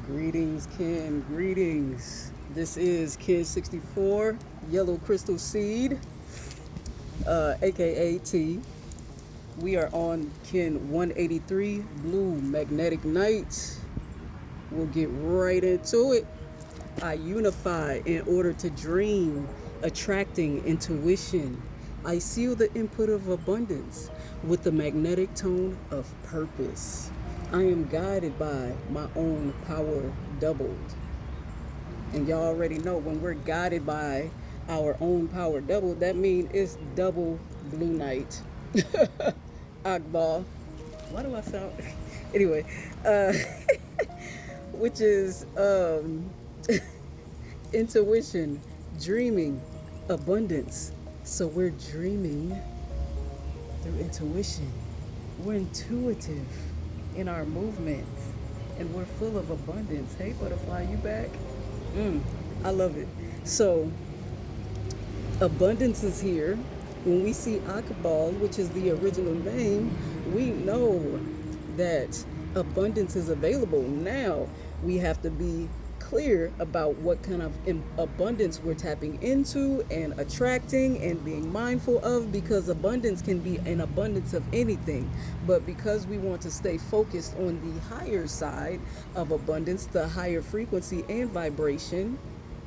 Greetings, Ken. Greetings. This is Ken 64, Yellow Crystal Seed, aka T. We are on Ken 183, Blue Magnetic Night. We'll get right into it. I unify in order to dream, attracting intuition. I seal the input of abundance with the magnetic tone of purpose. I am guided by my own power doubled. And y'all already know when we're guided by our own power doubled, that means it's double blue night. Akbar. Why do I sound? Anyway, which is intuition, dreaming, abundance. So we're dreaming through intuition. We're intuitive in our movement, and we're full of abundance. Hey, butterfly, you back? I love it. So abundance is here. When we see Akabal, which is the original name, we know that abundance is available. Now we have to be clear about what kind of abundance we're tapping into and attracting and being mindful of, because abundance can be an abundance of anything. But because we want to stay focused on the higher side of abundance, the higher frequency and vibration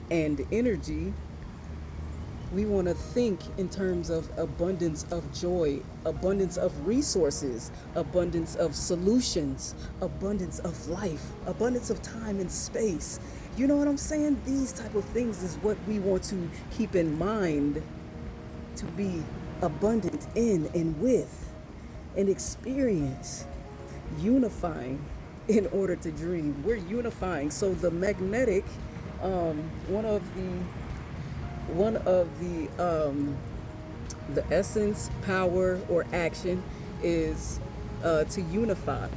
and energy, we want to think in terms of abundance of joy, abundance of resources, abundance of solutions, abundance of life, abundance of time and space. You know what I'm saying? These type of things is what we want to keep in mind, to be abundant in and with and experience, unifying in order to dream. We're unifying. So the magnetic, one of the essence, power, or action is to unify,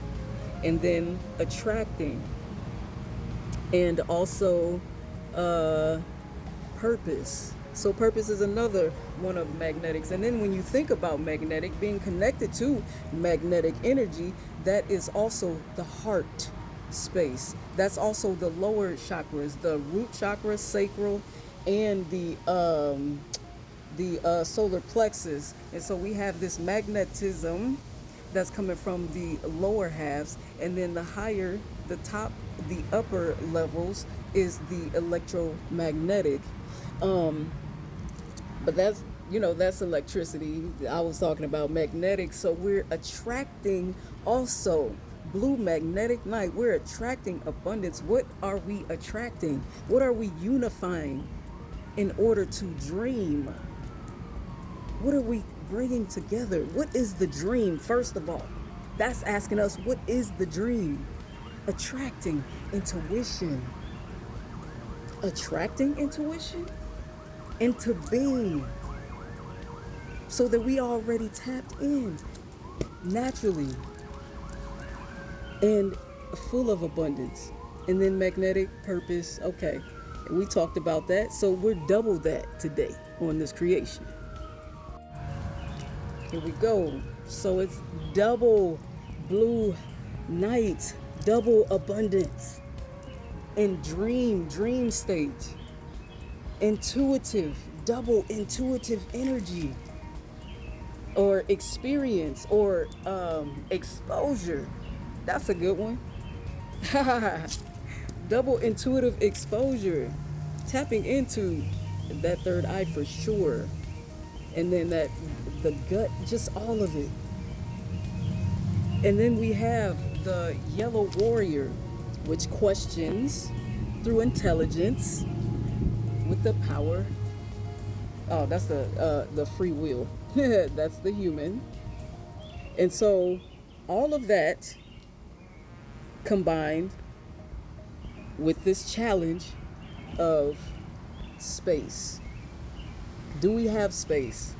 and then attracting, and also purpose. So purpose is another one of magnetics. And then when you think about magnetic, being connected to magnetic energy, that is also the heart space. That's also the lower chakras, the root chakra, sacral, and the solar plexus. And so we have this magnetism that's coming from the lower halves, and then the higher, the top, the upper levels is the electromagnetic. But that's, that's electricity. I was talking about magnetic. So we're attracting also blue magnetic night. We're attracting abundance. What are we attracting? What are we unifying in order to dream? What are we bringing together? What is the dream? First of all, that's asking us, what is the dream? Attracting intuition. Attracting intuition into being, so that we already tapped in naturally and full of abundance. And then magnetic purpose. Okay, we talked about that. So we're double that today on this creation. Here we go. So it's double blue night, double abundance, and dream state, intuitive, double intuitive energy, or experience, or exposure. That's a good one. Double intuitive exposure, tapping into that third eye for sure, and then the gut, just all of it. And then we have the yellow warrior, which questions through intelligence with the power. Oh, that's the free will. That's the human. And so all of that combined with this challenge of space. Do we have space?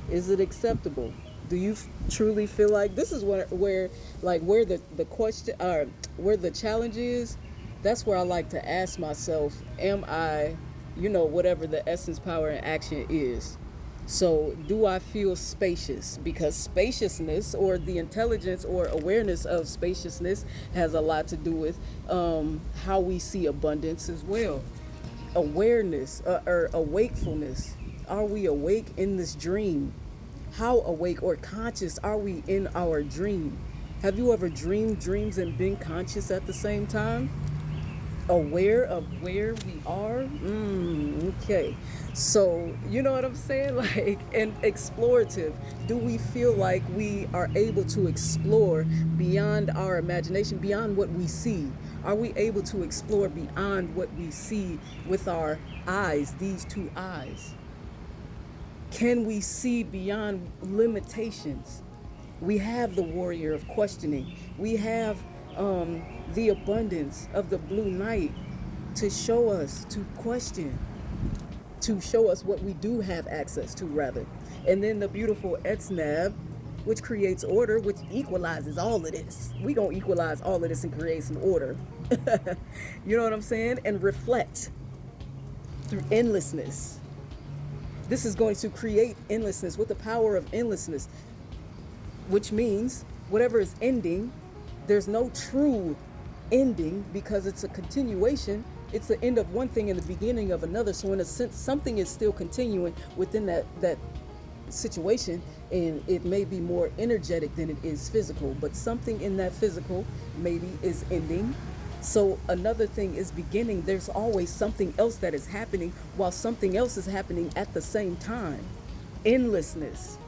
Is it acceptable? Do you truly feel like this is where the question, or where the challenge is? That's where I like to ask myself, am I, whatever the essence, power, and action is, So, do I feel spacious? Because spaciousness, or the intelligence or awareness of spaciousness, has a lot to do with how we see abundance as well. Awareness, or awakefulness. Are we awake in this dream? How awake or conscious are we in our dream? Have you ever dreamed dreams and been conscious at the same time? Aware of where we are? Okay. So, you know what I'm saying? Like, and explorative. Do we feel like we are able to explore beyond our imagination, beyond what we see? Are we able to explore beyond what we see with our eyes, these two eyes? Can we see beyond limitations? We have the warrior of questioning. We have the abundance of the blue night to show us, to question, to show us what we do have access to, rather. And then the beautiful Etsnab, which creates order, which equalizes all of this. We gonna equalize all of this and create some order. You know what I'm saying? And reflect through endlessness. This is going to create endlessness with the power of endlessness, which means whatever is ending, there's no true ending, because it's a continuation. It's the end of one thing and the beginning of another. So in a sense, something is still continuing within that situation, and it may be more energetic than it is physical, but something in that physical maybe is ending. So another thing is beginning. There's always something else that is happening while something else is happening at the same time. Endlessness,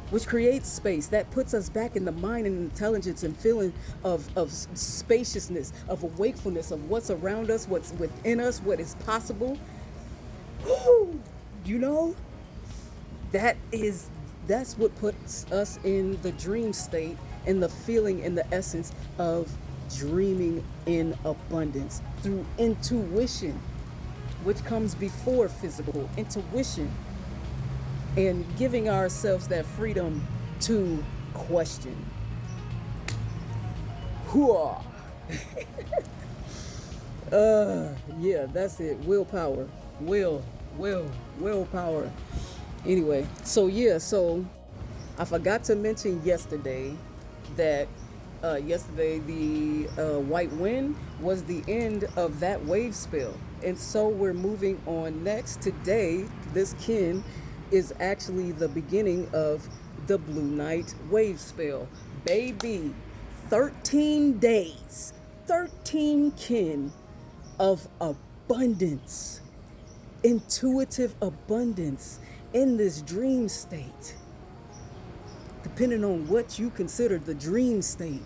which creates space, that puts us back in the mind and intelligence and feeling of spaciousness, of awakefulness, of what's around us, what's within us, what is possible. Woo! You know, that's what puts us in the dream state and the feeling and the essence of dreaming in abundance through intuition, which comes before physical intuition, and giving ourselves that freedom to question. Hooah! Yeah, that's it. Willpower. Willpower. Anyway, so I forgot to mention yesterday that yesterday the white wind was the end of that wave spell. And so we're moving on next. Today, this kin is actually the beginning of the blue night wave spell. Baby, 13 days, 13 kin of abundance, intuitive abundance in this dream state. Depending on what you consider the dream state.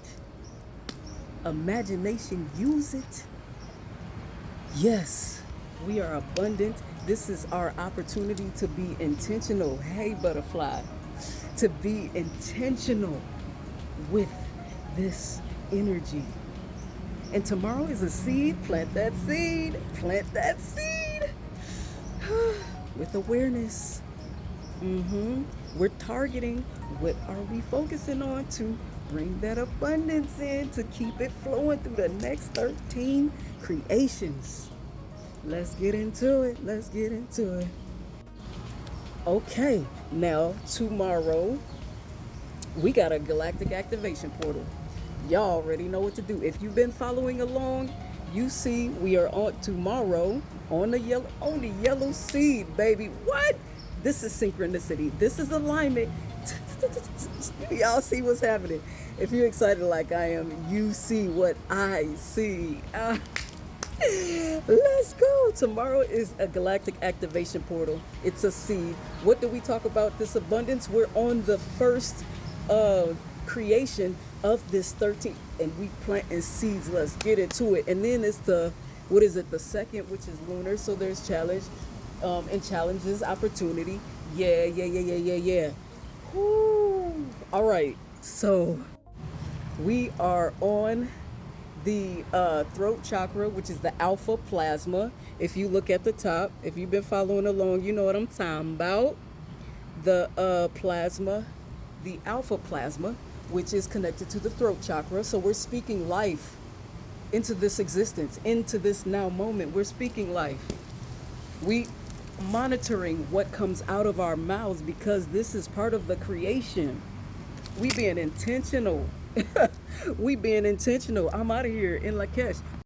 Imagination, use it. Yes, we are abundant. This is our opportunity to be intentional. Hey, butterfly, to be intentional with this energy. And tomorrow is a seed. Plant that seed. Plant that seed. With awareness. We're targeting, what are we focusing on to bring that abundance in, to keep it flowing through the next 13 creations. Let's get into it. Okay, now tomorrow we got a galactic activation portal. Y'all already know what to do. If you've been following along, you see we are on tomorrow on the yellow seed, baby. What? This is synchronicity. This is alignment. Y'all see what's happening. If you're excited like I am, you see what I see. Let's go. Tomorrow is a galactic activation portal. It's a seed. What do we talk about this abundance? We're on the first creation of this 13, and we planting seeds. Let's get into it. And then it's the second, which is lunar. So there's challenge, and challenges, opportunity. Yeah. Woo. All right, so we are on the throat chakra, which is the alpha plasma. If you look at the top, if you've been following along, you know what I'm talking about. The plasma, the alpha plasma, which is connected to the throat chakra. So we're speaking life into this existence, into this now moment. We're speaking life. We monitoring what comes out of our mouths, because this is part of the creation. We being intentional. We being intentional. I'm out of here in Lakesh.